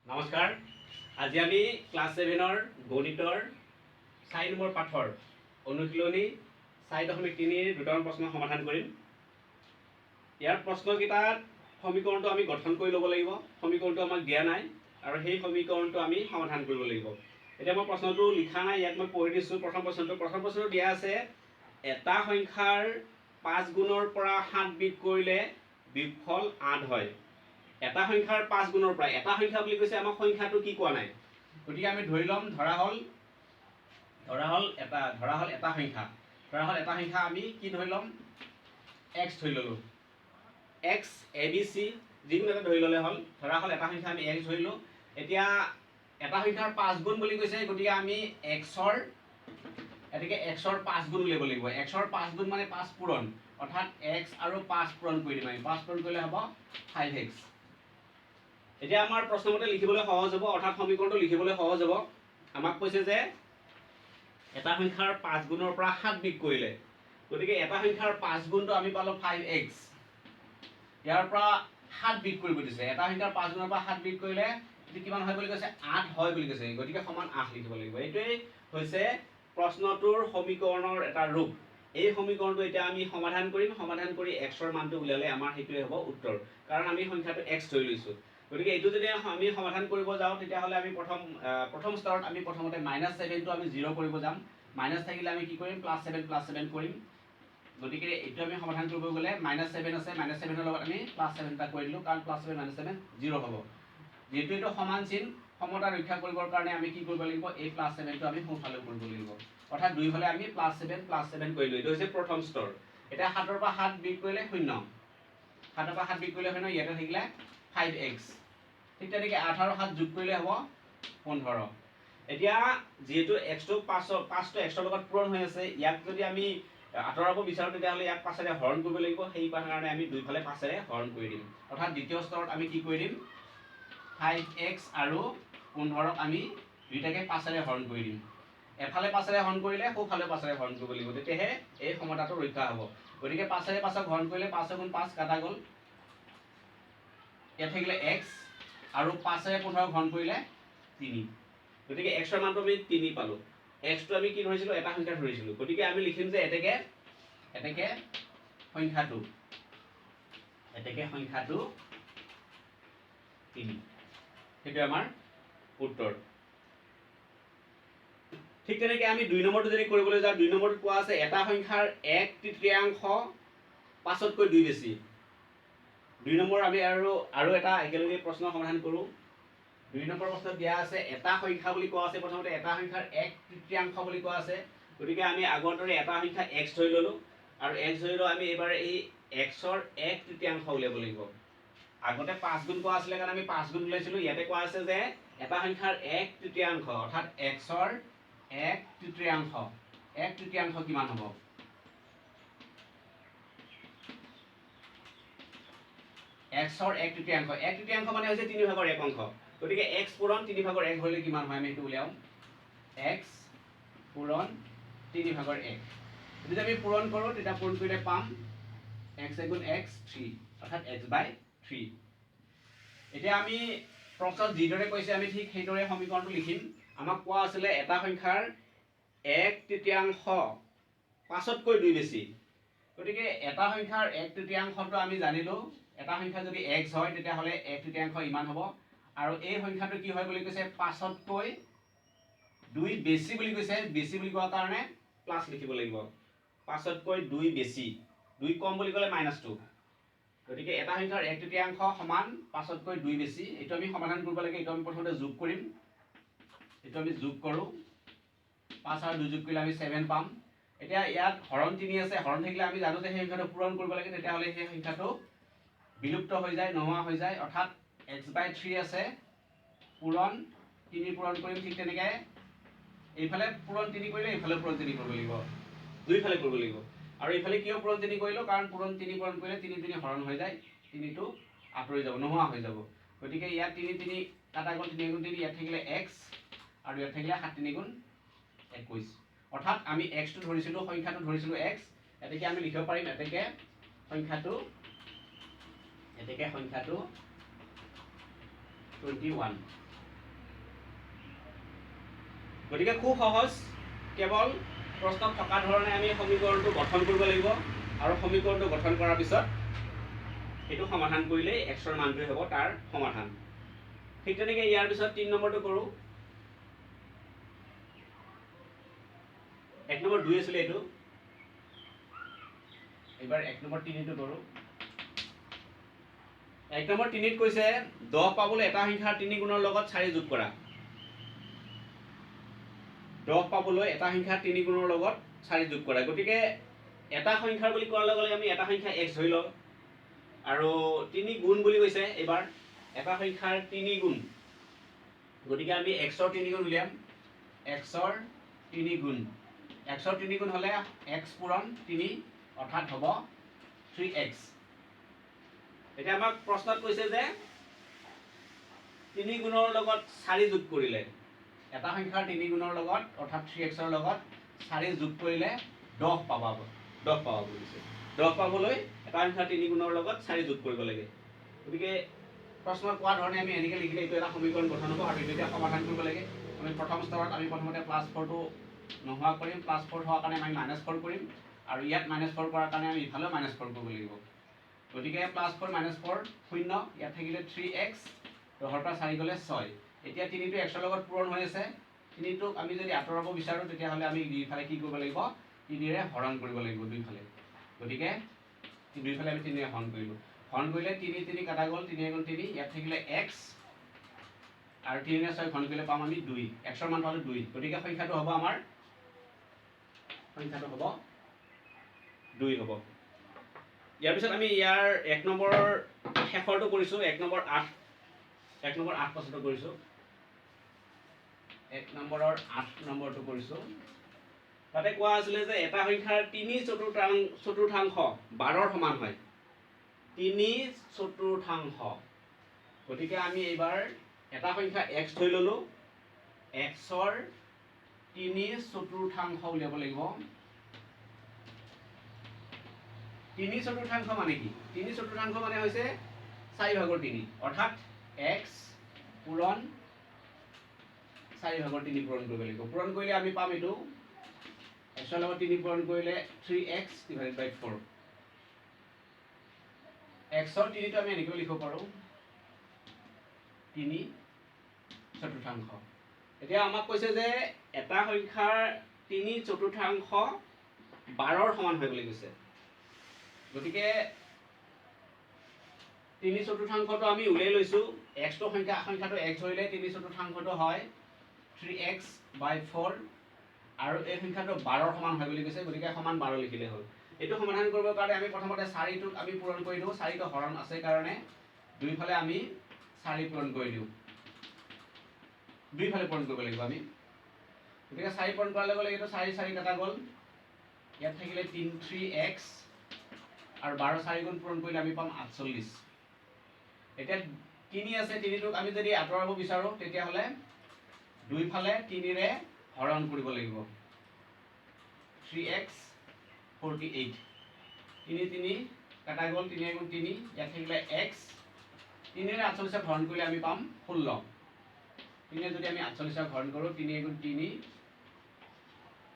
নমস্কাৰ। আজি আমি ক্লাছ 7ৰ গণিতৰ 4 নম্বৰ পাঠৰ অনুশীলনী 4.3ৰ দুটামান প্ৰশ্ন সমাধান কৰিম। ইয়াৰ প্ৰশ্নকেইটাত সমীকৰণটো আমি গঠন কৰি ল'ব লাগিব। সমীকৰণটো আমাক দিয়া নাই আৰু সেই সমীকৰণটো আমি সমাধান কৰিব লাগিব। এতিয়া মই প্ৰশ্নটো লিখা নাই, ইয়াত মই পঢ়ি দিছোঁ। প্ৰথম প্ৰশ্নটো দিয়া আছে, এটা সংখ্যাৰ 5 গুণৰ পৰা 7 বিয়োগ কৰিলে বিয়োগফল 8 হয়। এটা সংখ্যাৰ 5 গুণৰ পৰা, এটা সংখ্যা বুলি কৈছে, আমাক সংখ্যাটো কি কোৱা নাই। গতিকে আমি ধৰি ল'ম, ধৰা হল এটা সংখ্যা আমি কি ধৰি ল'ম, x ধৰি ল'লো। x ABC যিকোনো এটা ধৰি ল'লে হ'ল। ধৰা হল এটা সংখ্যা আমি x ধৰিলো। এতিয়া এটা সংখ্যাৰ 5 গুণ বুলি কৈছে, গতিকে আমি x-ৰ 5 গুণ উলিয়াব লাগিব। x-ৰ 5 গুণ মানে 5 পূৰণ, অৰ্থাৎ x আৰু 5 পূৰণ কৰি দিম। আমি 5 পূৰণ কৰিলে হ'ব 5x। এতিয়া আমাৰ প্ৰশ্নমতে লিখিবলৈ সহজ হ'ব, অৰ্থাৎ সমীকৰণটো লিখিবলৈ সহজ হ'ব। আমাক কৈছে যে এটা সংখ্যাৰ 5 গুণৰ পৰা 7 বিয়োগ কৰিলে, গতিকে এটা সংখ্যাৰ 5 গুণটো আমি পালো 5x। ইয়াৰ পৰা 7 বিয়োগ কৰিব দিছে। এটা সংখ্যাৰ 5 গুণৰ পৰা 7 বিয়োগ কৰিলে কিমান হয় বুলি কৈছে, 8 হয় বুলি কৈছে। গতিকে সমান 8 লিখিব লাগিব। এইটোৱেই হৈছে প্ৰশ্নটোৰ সমীকৰণৰ এটা ৰূপ। এই সমীকৰণটো এতিয়া আমি সমাধান কৰিম। সমাধান কৰি x-ৰ মানটো উলিয়ালে আমাৰ সেইটোৱে হ'ব উত্তৰ, কাৰণ আমি সংখ্যাটো x ধৰি লৈছোঁ। গতিকে এইটো যদি আমি সমাধান কৰিব যাওঁ, তেতিয়াহ'লে আমি প্ৰথম স্তৰত আমি প্ৰথমতে -7টো আমি 0 কৰিব যাম। মাইনাছ থাকিলে আমি কি কৰিম, +7 কৰিম। গতিকে এইটো আমি সমাধান কৰিব গ'লে -7 আছে, -7ৰ লগত আমি +7 এটা কৰি দিলোঁ, কাৰণ +7 -7 0 হ'ব। যিহেতু এইটো সমান চিন, সমতা ৰক্ষা কৰিবৰ কাৰণে আমি কি কৰিব লাগিব, এই +7টো আমি সোঁফালে কৰিব লাগিব। অৰ্থাৎ দুইফালে আমি +7 কৰিলোঁ। এইটো হৈছে প্ৰথম স্তৰ। এতিয়া 7ৰ পৰা 7 বিয়োগ কৰিলে 0। 7ৰ পৰা 7 বিয়োগ কৰিলে 0, ইয়াতে থাকিলে 5x। ঠিক তেনেকৈ 8 আৰু 7 যোগ কৰিলে হ'ব 15। এতিয়া যিহেতু x-টো 5টো x-ৰ লগত পূৰণ হৈ আছে, ইয়াক যদি আমি আঁতৰাব বিচাৰোঁ, তেতিয়াহ'লে ইয়াক 5ৰে হৰণ কৰিব লাগিব। সেই কাৰণে আমি দুইফালে 5ৰে হৰণ কৰি দিম। অৰ্থাৎ দ্বিতীয় স্তৰত আমি কি কৰি দিম, 5x আৰু 15ক আমি দুইটাকে 5ৰে হৰণ কৰি দিম। এফালে 5ৰে হৰণ কৰিলে সোঁফালে 5ৰে হৰণ কৰিব লাগিব, তেতিয়াহে এই সমতাটো ৰক্ষা হ'ব। গতিকে 5ৰে 5ক হৰণ কৰিলে 5 × 5 কাটা গ'ল। ইয়াত থাকিলে x আৰু 5ৰে 15ক হৰণ কৰিলে 3। গতিকে x-ৰ মানটো আমি 3 পালোঁ। x-টো আমি কি ধৰিছিলোঁ, এটা সংখ্যা ধৰিছিলোঁ। গতিকে আমি লিখিম যে এতেকে সংখ্যাটো 3। সেইটো আমাৰ উত্তৰ। ঠিক তেনেকৈ আমি 2 নম্বৰটো যদি কৰিবলৈ যাওঁ, 2 নম্বৰটোত কোৱা আছে এটা সংখ্যাৰ 1/3 5তকৈ 2 বেছি। 2 নম্বৰ আমি আৰু এটা একেলগে প্ৰশ্ন সমাধান কৰোঁ। 2 নম্বৰ প্ৰশ্নত দিয়া আছে এটা সংখ্যা বুলি কোৱা আছে, প্ৰথমতে এটা সংখ্যাৰ 1/3 বুলি কোৱা আছে। গতিকে আমি আগৰ দৰে এটা সংখ্যা x ধৰি ল'লোঁ, আৰু x ধৰি লৈ আমি এইবাৰ এই x-ৰ 1/3 উলিয়াব লাগিব। আগতে 5 গুণ কোৱা আছিলে কাৰণে আমি 5 গুণ উলিয়াইছিলোঁ। ইয়াতে কোৱা আছে যে এটা সংখ্যাৰ 1/3, অৰ্থাৎ x-ৰ 1/3। 1/3 কিমান হ'ব? x-ৰ 1/3 মানে হৈছে 3/1 অংশ। গতিকে x পূৰণ 3/1 হ'লে কিমান হয়, আমি এইটো উলিয়াম। x পূৰণ 3/1। যদি আমি পূৰণ কৰোঁ, তেতিয়া পূৰণ কৰিলে পাম x × x 3, অৰ্থাৎ x/3। এতিয়া আমি প্ৰশ্নত যিদৰে কৈছে আমি ঠিক সেইদৰে সমীকৰণটো লিখিম। আমাক কোৱা আছিলে এটা সংখ্যাৰ 1/3 5তকৈ 2 বেছি। গতিকে এটা সংখ্যাৰ 1/3টো আমি জানিলোঁ। এটা সংখ্যা যদি x হয়, তেতিয়াহ'লে 1/3 ইমান হ'ব। আৰু এই সংখ্যাটো কি হয় বুলি কৈছে, 5তকৈ 2 বেছি বুলি কৈছে। বেছি বুলি কোৱাৰ কাৰণে প্লাছ লিখিব লাগিব। 5তকৈ 2 বেছি, 2 কম বুলি ক'লে -2। গতিকে এটা সংখ্যাৰ 1/3 সমান 5তকৈ 2 বেছি। এইটো আমি সমাধান কৰিব লাগে। এইটো আমি প্ৰথমতে যোগ কৰিম। এইটো আমি যোগ কৰোঁ। 5 আৰু 2 যোগ কৰিলে আমি 7 পাম। এতিয়া ইয়াত হৰণ 3 আছে। হৰণ থাকিলে আমি জানো যে সেই সংখ্যাটো পূৰণ কৰিব লাগে, তেতিয়াহ'লে সেই সংখ্যাটো বিলুপ্ত হৈ যায়, নোহোৱা হৈ যায়। অৰ্থাৎ x/3 আছে, পূৰণ 3 পূৰণ কৰিম। ঠিক তেনেকৈ এইফালে পূৰণ 3 কৰিলে এইফালে পূৰণ 3 কৰিব লাগিব, দুইফালে কৰিব লাগিব। আৰু এইফালে কিয় পূৰণ 3 কৰিলোঁ, কাৰণ পূৰণ 3 পূৰণ কৰিলে 3 হৰণ হৈ যায়, 3টো আঁতৰি যাব, নোহোৱা হৈ যাব। গতিকে ইয়াত 3 কাটা গ'ল, 3 × 3, ইয়াত থাকিলে x, আৰু ইয়াত থাকিলে 7 × 3 = 21। অৰ্থাৎ আমি x-টো ধৰিছিলোঁ, সংখ্যাটো ধৰিছিলোঁ x। এতেকে আমি লিখিব পাৰিম এতেকে সংখ্যাটো 21। গতিকে খুব সহজ, কেৱল প্ৰশ্নত থকা ধৰণে আমি সমীকৰণটো গঠন কৰিব লাগিব আৰু সমীকৰণটো গঠন কৰাৰ পিছত সেইটো সমাধান কৰিলেই এক্সৰ মানটোৱে হ'ব তাৰ সমাধান। ঠিক তেনেকৈ ইয়াৰ পিছত 3 নম্বৰটো কৰোঁ। 1 নম্বৰ 2 আছিলে এইটো, এইবাৰ 1 নম্বৰ 3টো কৰোঁ। 1 নম্বৰ 3ত কৈছে 10 পাবলৈ এটা সংখ্যাৰ 3 গুণৰ লগত 4 যোগ কৰা। 10 পাবলৈ এটা সংখ্যাৰ 3 গুণৰ লগত 4 যোগ কৰা। গতিকে এটা সংখ্যাৰ বুলি কোৱাৰ লগে লগে আমি এটা সংখ্যা x ধৰি লওঁ আৰু 3 গুণ বুলি কৈছে। এইবাৰ এটা সংখ্যাৰ 3 গুণ, গতিকে আমি xৰ 3 গুণ উলিয়াম। xৰ 3 গুণ, xৰ 3 গুণ হ'লে x পূৰণ 3 অৰ্থাৎ হ'ব 3x। এতিয়া আমাক প্ৰশ্নত কৈছে যে 3 গুণৰ লগত 4 যোগ কৰিলে, এটা সংখ্যাৰ 3 গুণৰ লগত অৰ্থাৎ 3xৰ লগত 4 যোগ কৰিলে 10 পাবা বুলিছে। 10 পাবলৈ এটা সংখ্যাৰ 3 গুণৰ লগত 4 যোগ কৰিব লাগে। গতিকে প্ৰশ্নত কোৱা ধৰণে আমি এনেকৈ লিখিলে এইটো এটা সমীকৰণ গঠন হ'ব আৰু এইটো এতিয়া সমাধান কৰিব লাগে। আমি প্ৰথম স্তৰত আমি প্ৰথমতে +4টো নোহোৱা কৰিম, +4 হোৱাৰ কাৰণে আমি -4 কৰিম আৰু ইয়াত -4 কৰাৰ কাৰণে আমি ইফালেও -4 কৰিব লাগিব। গতিকে +4 -4 0, ইয়াত থাকিলে 3x, 10ৰ পৰা 4 গ'লে 6। এতিয়া 3টো xৰ লগত পূৰণ হৈ আছে, 3টোক আমি যদি আঁতৰাব বিচাৰোঁ তেতিয়াহ'লে আমি দুইফালে কি কৰিব লাগিব, 3ৰে হৰণ কৰিব লাগিব দুইফালে। গতিকে দুইফালে আমি 3ৰে হৰণ কৰিলোঁ। হৰণ কৰিলে 3 3 কাটা গ'ল, 3 গুণ 3, ইয়াত থাকিলে x আৰু 3ৰে 6 ঘন কৰিলে পাম আমি 2, xৰ মান পালোঁ 2। গতিকে সংখ্যাটো হ'ব আমাৰ, সংখ্যাটো হ'ব 2 হ'ব। ইয়াৰ পিছত আমি ইয়াৰ 1 নম্বৰ শেষৰটো কৰিছোঁ, 1 নম্বৰ 8 প্ৰশ্নটো কৰিছোঁ। 1 নম্বৰৰ 8 নম্বৰটো কৰিছোঁ। তাতে কোৱা আছিলে যে এটা সংখ্যাৰ 3/4 12ৰ সমান হয়। 3/4। গতিকে আমি এইবাৰ এটা সংখ্যা x ধৰি ল'লোঁ, xৰ 3/4 উলিয়াব লাগিব। 3/4 মানে কি? 3/4 মানে হৈছে 4/3, অৰ্থাৎ x পূৰণ 4/3 পূৰণ কৰিব লাগিব। পূৰণ কৰিলে আমি পাম এইটো, xৰ লগত 3 পূৰণ কৰিলে 3x / 4। xৰ 3টো আমি এনেকৈ লিখিব পাৰোঁ 3/4। এতিয়া আমাক কৈছে যে এটা সংখ্যাৰ 3/4 12ৰ সমান হয় বুলি কৈছে। গতিকে 3/4টো আমি উলিয়াই লৈছোঁ। সংখ্যাটো x ধৰিলে 3/4টো হয় 3x/4 আৰু এই সংখ্যাটো 12ৰ সমান হয় বুলি কৈছে। গতিকে সমান 12 লিখিলে হ'ল। এইটো সমাধান কৰিবৰ কাৰণে আমি প্ৰথমতে 4টোক আমি পূৰণ কৰি দিওঁ। 4টো হৰণ আছে কাৰণে দুইফালে আমি 4 পূৰণ কৰি দিওঁ। দুইফালে পূৰণ কৰিব লাগিব আমি। গতিকে 4 পূৰণ কৰাৰ লগে লগে এইটো 4 4 কাটা গ'ল, ইয়াত থাকিলে 3x আৰু 12 4 গুণ পূৰণ কৰিলে আমি পাম 48। এতিয়া 3 আছে, 3টোক আমি যদি আঁতৰাব বিচাৰোঁ তেতিয়াহ'লে দুইফালে 3ৰে হৰণ কৰিব লাগিব। 3x 48, 3 3 কাটা গ'ল, 3 গুণ 3, ইয়াত থাকিলে x, 3ৰে 48ক হৰণ কৰিলে আমি পাম 16। 3ৰে যদি আমি 48ক হৰণ কৰোঁ, 3 গুণ 3,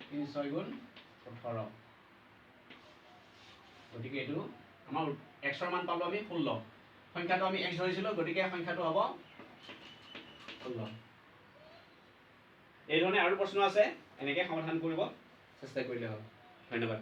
3 6 গুণ 18। গতিকে এইটো আমাৰ xৰ মান পালোঁ আমি 16। সংখ্যাটো আমি x ধৰিছিলোঁ, গতিকে সংখ্যাটো হ'ব 16। এই ধৰণে আৰু প্ৰশ্ন আছে, এনেকৈ সমাধান কৰিব চেষ্টা কৰিলে হ'ল। ধন্যবাদ।